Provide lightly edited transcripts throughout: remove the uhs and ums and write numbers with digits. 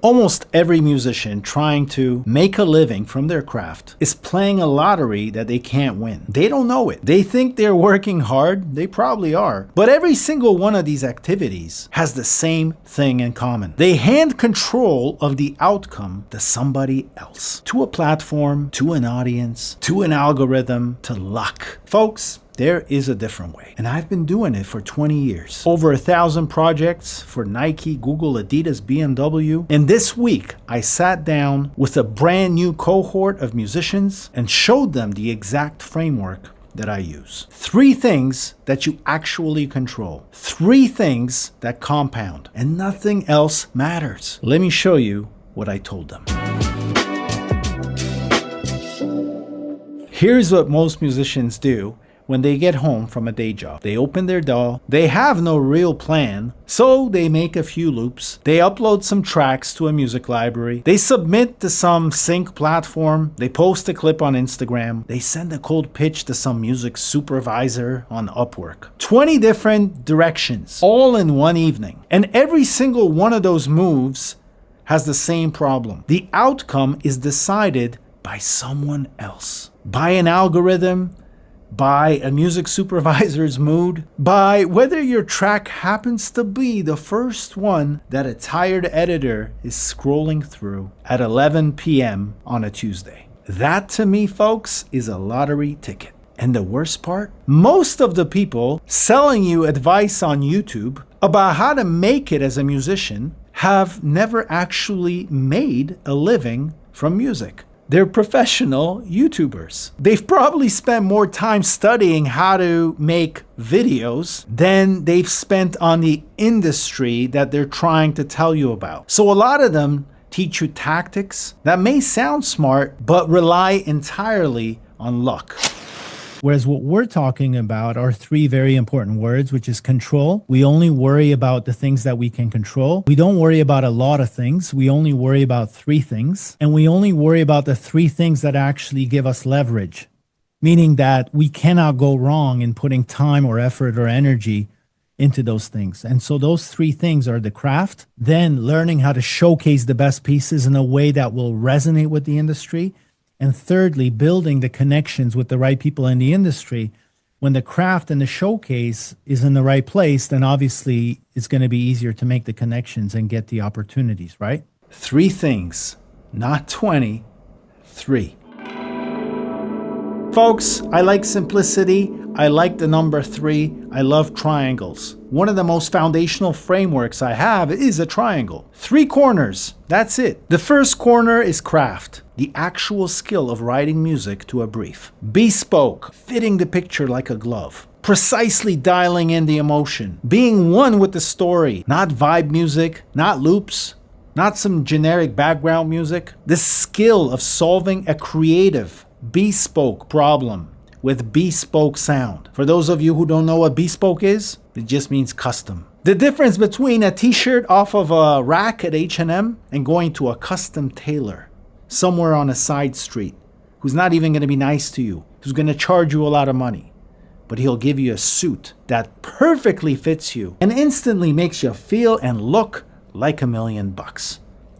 Almost every musician trying to make a living from their craft is playing a lottery that they can't win. They don't know it. They think they're working hard. They probably are. But every single one of these activities has the same thing in common. They hand control of the outcome to somebody else, to a platform, to an audience, to an algorithm, to luck. Folks, there is a different way. And I've been doing it for 20 years. Over 1,000 projects for Nike, Google, Adidas, BMW. And this week, I sat down with a brand new cohort of musicians and showed them the exact framework that I use. 3 things that you actually control. 3 things that compound. And nothing else matters. Let me show you what I told them. Here's what most musicians do when they get home from a day job. They open their DAW, they have no real plan, so they make a few loops, they upload some tracks to a music library, they submit to some sync platform, they post a clip on Instagram, they send a cold pitch to some music supervisor on Upwork. 20 different directions, all in one evening. And every single one of those moves has the same problem. The outcome is decided by someone else, by an algorithm, by a music supervisor's mood, by whether your track happens to be the first one that a tired editor is scrolling through at 11 p.m. on a Tuesday. That to me, folks, is a lottery ticket. And the worst part? Most of the people selling you advice on YouTube about how to make it as a musician have never actually made a living from music. They're professional YouTubers. They've probably spent more time studying how to make videos than they've spent on the industry that they're trying to tell you about. So a lot of them teach you tactics that may sound smart, but rely entirely on luck. Whereas what we're talking about are 3 very important words, which is control. We only worry about the things that we can control. We don't worry about a lot of things. We only worry about 3 things. And we only worry about the 3 things that actually give us leverage, meaning that we cannot go wrong in putting time or effort or energy into those things. And so those 3 things are the craft, then learning how to showcase the best pieces in a way that will resonate with the industry, and thirdly, building the connections with the right people in the industry. When the craft and the showcase is in the right place, then obviously it's going to be easier to make the connections and get the opportunities, right? 3 things, not 20, 3. Folks, I like simplicity. I like the number 3. I love triangles. One of the most foundational frameworks I have is a triangle. 3 corners, that's it. The first corner is craft, the actual skill of writing music to a brief. Bespoke, fitting the picture like a glove. Precisely dialing in the emotion. Being one with the story, not vibe music, not loops, not some generic background music. The skill of solving a creative, bespoke problem with bespoke sound. For those of you who don't know what bespoke is, it just means custom. The difference between a t-shirt off of a rack at H&M and going to a custom tailor somewhere on a side street who's not even going to be nice to you, who's going to charge you a lot of money, but he'll give you a suit that perfectly fits you and instantly makes you feel and look like $1 million.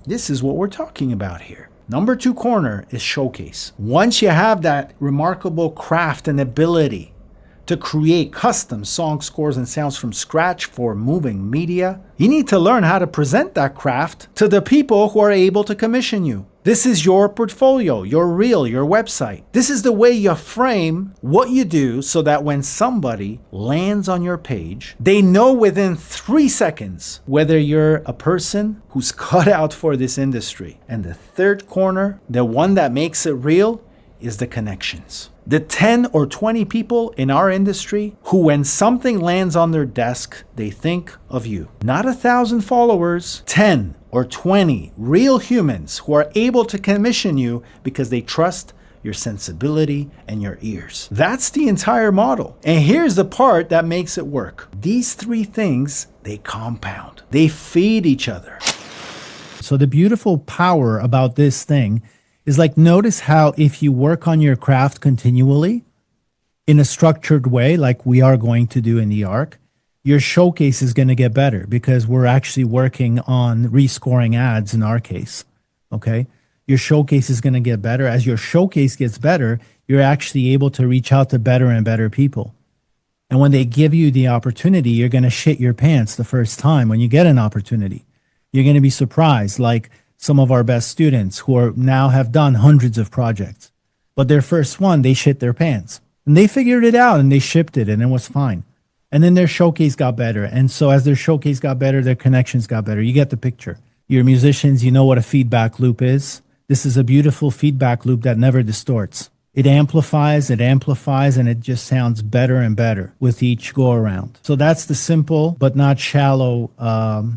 This is what we're talking about here. Number 2 corner is showcase. Once you have that remarkable craft and ability to create custom song scores and sounds from scratch for moving media, you need to learn how to present that craft to the people who are able to commission you. This is your portfolio, your reel, your website. This is the way you frame what you do so that when somebody lands on your page, they know within 3 seconds whether you're a person who's cut out for this industry. And the third corner, the one that makes it real, is the connections. The 10 or 20 people in our industry who, when something lands on their desk, they think of you. Not 1,000 followers, 10 or 20 real humans who are able to commission you because they trust your sensibility and your ears. That's the entire model. And here's the part that makes it work. These 3 things, they compound. They feed each other. So the beautiful power about this thing is, like, notice how if you work on your craft continually in a structured way, like we are going to do in the ARC, your showcase is going to get better because we're actually working on rescoring ads in our case. Okay. Your showcase is going to get better. As your showcase gets better, you're actually able to reach out to better and better people. And when they give you the opportunity, you're going to shit your pants the first time when you get an opportunity. You're going to be surprised, like some of our best students who are now have done hundreds of projects. But their first one, they shit their pants. And they figured it out and they shipped it and it was fine. And then their showcase got better. And so as their showcase got better, their connections got better. You get the picture. You're musicians, you know what a feedback loop is. This is a beautiful feedback loop that never distorts. It amplifies, and it just sounds better and better with each go around. So that's the simple but not shallow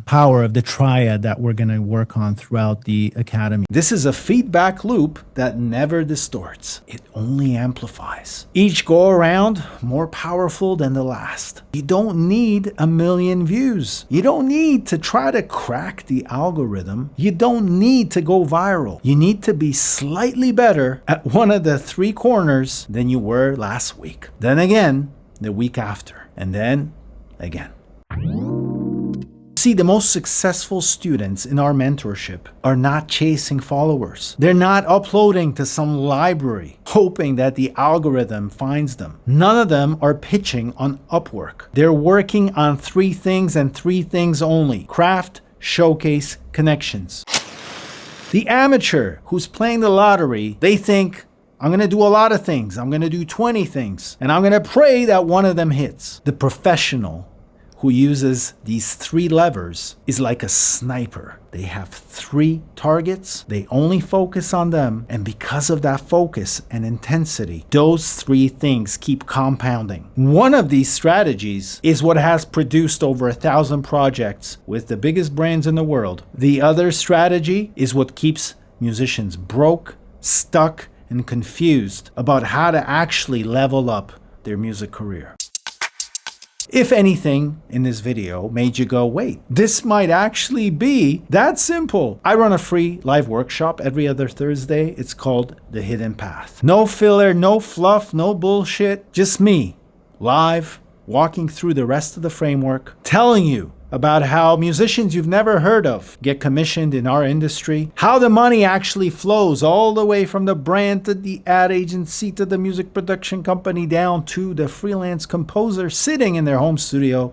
power of the triad that we're going to work on throughout the academy. This is a feedback loop that never distorts. It only amplifies. Each go around more powerful than the last. You don't need 1 million views. You don't need to try to crack the algorithm. You don't need to go viral. You need to be slightly better at one of the 3 corners than you were last week. Then again, the week after, and then again. See, the most successful students in our mentorship are not chasing followers. They're not uploading to some library, hoping that the algorithm finds them. None of them are pitching on Upwork. They're working on 3 things and 3 things only: craft, showcase, connections. The amateur who's playing the lottery, they think, I'm going to do a lot of things. I'm going to do 20 things. And I'm going to pray that one of them hits. The professional who uses these 3 levers is like a sniper. They have 3 targets. They only focus on them. And because of that focus and intensity, those 3 things keep compounding. One of these strategies is what has produced over 1,000 projects with the biggest brands in the world. The other strategy is what keeps musicians broke, stuck, and confused about how to actually level up their music career. If anything in this video made you go, wait, this might actually be that simple. I run a free live workshop every other Thursday. It's called The Hidden Path. No filler, no fluff, no bullshit. Just me, live, walking through the rest of the framework, telling you about how musicians you've never heard of get commissioned in our industry, how the money actually flows all the way from the brand to the ad agency to the music production company down to the freelance composer sitting in their home studio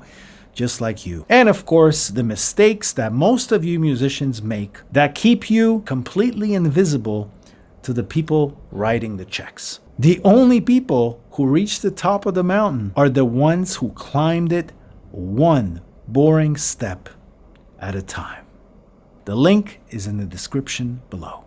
just like you. And of course, the mistakes that most of you musicians make that keep you completely invisible to the people writing the checks. The only people who reach the top of the mountain are the ones who climbed it one boring step at a time. The link is in the description below.